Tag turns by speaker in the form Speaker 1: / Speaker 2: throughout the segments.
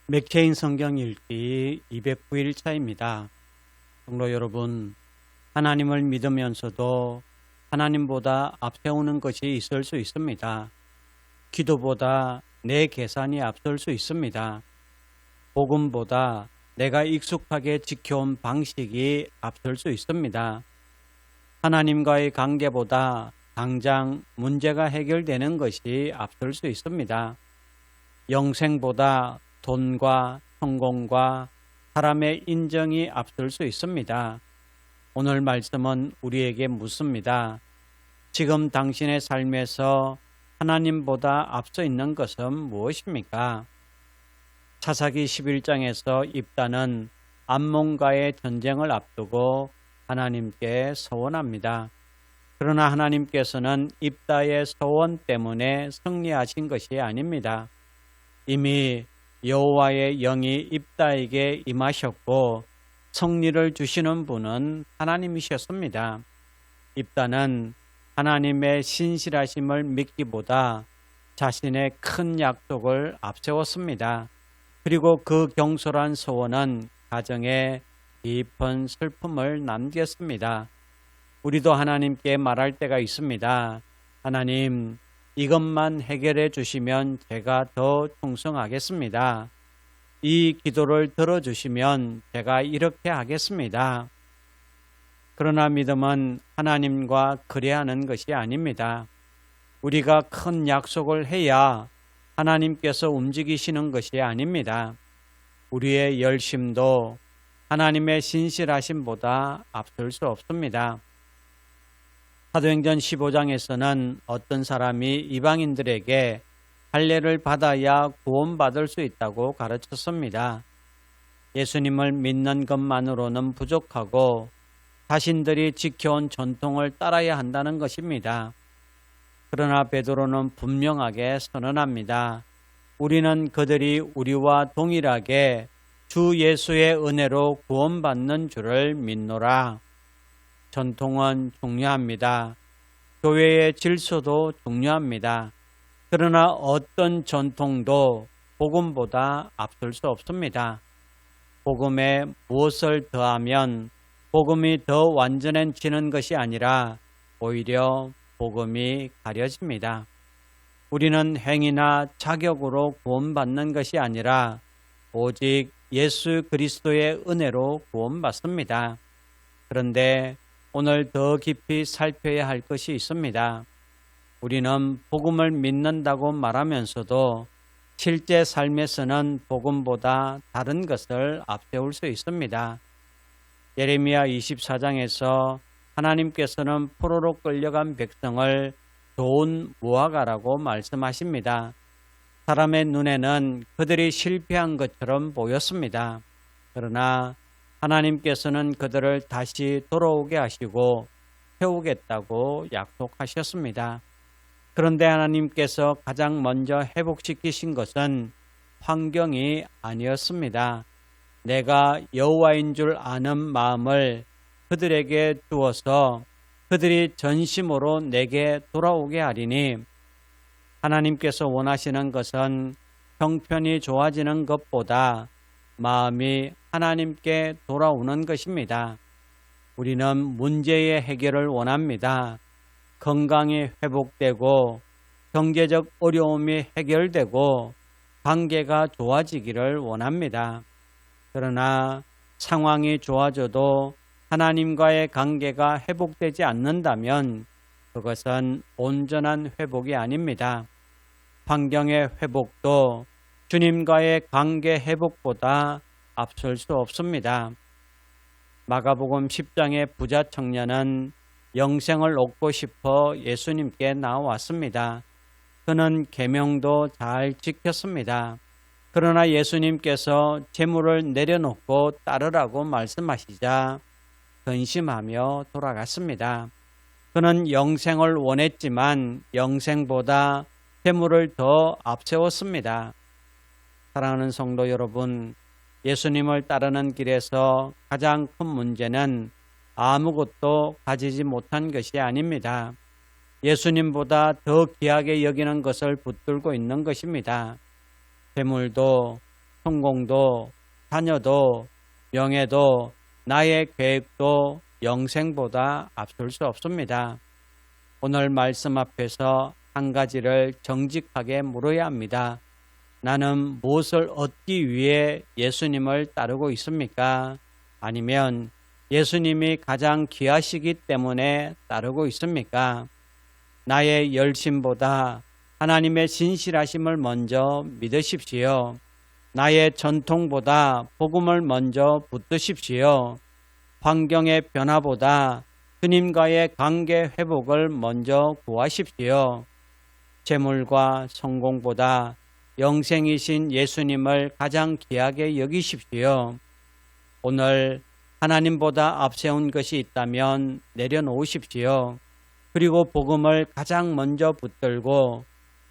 Speaker 1: 맥케인 성경 읽기 209일차입니다. 성도 여러분, 하나님을 믿으면서도 하나님보다 앞세우는 것이 있을 수 있습니다. 기도보다 내 계산이 앞설 수 있습니다. 복음보다 내가 익숙하게 지켜온 방식이 앞설 수 있습니다. 하나님과의 관계보다 당장 문제가 해결되는 것이 앞설 수 있습니다. 영생보다 돈과 성공과 사람의 인정이 앞설 수 있습니다. 오늘 말씀은 우리에게 묻습니다. 지금 당신의 삶에서 하나님보다 앞서 있는 것은 무엇입니까? 사사기 11장에서 입다는 암몬과의 전쟁을 앞두고 하나님께 서원합니다. 그러나 하나님께서는 입다의 서원 때문에 승리하신 것이 아닙니다. 이미 여호와의 영이 입다에게 임하셨고 승리를 주시는 분은 하나님이셨습니다. 입다는 하나님의 신실하심을 믿기보다 자신의 큰 약속을 앞세웠습니다. 그리고 그 경솔한 소원은 가정에 깊은 슬픔을 남겼습니다. 우리도 하나님께 말할 때가 있습니다. 하나님, 이것만 해결해 주시면 제가 더 충성하겠습니다. 이 기도를 들어주시면 제가 이렇게 하겠습니다. 그러나 믿음은 하나님과 거래하는 것이 아닙니다. 우리가 큰 약속을 해야 하나님께서 움직이시는 것이 아닙니다. 우리의 열심도 하나님의 신실하심보다 앞설 수 없습니다. 사도행전 15장에서는 어떤 사람이 이방인들에게 할례를 받아야 구원받을 수 있다고 가르쳤습니다. 예수님을 믿는 것만으로는 부족하고 자신들이 지켜온 전통을 따라야 한다는 것입니다. 그러나 베드로는 분명하게 선언합니다. 우리는 그들이 우리와 동일하게 주 예수의 은혜로 구원받는 줄을 믿노라. 전통은 중요합니다. 교회의 질서도 중요합니다. 그러나 어떤 전통도 복음보다 앞설 수 없습니다. 복음에 무엇을 더하면 복음이 더 완전해지는 것이 아니라 오히려 복음이 가려집니다. 우리는 행위나 자격으로 구원받는 것이 아니라 오직 예수 그리스도의 은혜로 구원받습니다. 그런데 오늘 더 깊이 살펴야 할 것이 있습니다. 우리는 복음을 믿는다고 말하면서도 실제 삶에서는 복음보다 다른 것을 앞세울 수 있습니다. 예레미야 24장에서 하나님께서는 포로로 끌려간 백성을 좋은 무화과라고 말씀하십니다. 사람의 눈에는 그들이 실패한 것처럼 보였습니다. 그러나 하나님께서는 그들을 다시 돌아오게 하시고 세우겠다고 약속하셨습니다. 그런데 하나님께서 가장 먼저 회복시키신 것은 환경이 아니었습니다. 내가 여호와인 줄 아는 마음을 그들에게 주어서 그들이 전심으로 내게 돌아오게 하리니 하나님께서 원하시는 것은 형편이 좋아지는 것보다 마음이 하나님께 돌아오는 것입니다. 우리는 문제의 해결을 원합니다. 건강이 회복되고 경제적 어려움이 해결되고 관계가 좋아지기를 원합니다. 그러나 상황이 좋아져도 하나님과의 관계가 회복되지 않는다면 그것은 온전한 회복이 아닙니다. 환경의 회복도 주님과의 관계 회복보다 앞설 수 없습니다. 마가복음 10장의 부자 청년은 영생을 얻고 싶어 예수님께 나왔습니다. 그는 계명도 잘 지켰습니다. 그러나 예수님께서 재물을 내려놓고 따르라고 말씀하시자 근심하며 돌아갔습니다. 그는 영생을 원했지만 영생보다 재물을 더 앞세웠습니다. 사랑하는 성도 여러분, 예수님을 따르는 길에서 가장 큰 문제는 아무것도 가지지 못한 것이 아닙니다. 예수님보다 더 귀하게 여기는 것을 붙들고 있는 것입니다. 재물도 성공도, 자녀도, 명예도, 나의 계획도 영생보다 앞설 수 없습니다. 오늘 말씀 앞에서 한 가지를 정직하게 물어야 합니다. 나는 무엇을 얻기 위해 예수님을 따르고 있습니까? 아니면 예수님이 가장 귀하시기 때문에 따르고 있습니까? 나의 열심보다 하나님의 진실하심을 먼저 믿으십시오. 나의 전통보다 복음을 먼저 붙드십시오. 환경의 변화보다 주님과의 관계 회복을 먼저 구하십시오. 재물과 성공보다 영생이신 예수님을 가장 귀하게 여기십시오. 오늘 하나님보다 앞세운 것이 있다면 내려놓으십시오. 그리고 복음을 가장 먼저 붙들고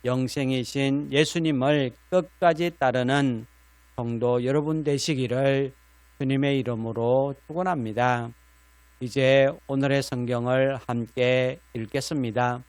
Speaker 1: 영생이신 예수님을 끝까지 따르는 성도 여러분 되시기를 주님의 이름으로 축원합니다. 이제 오늘의 성경을 함께 읽겠습니다.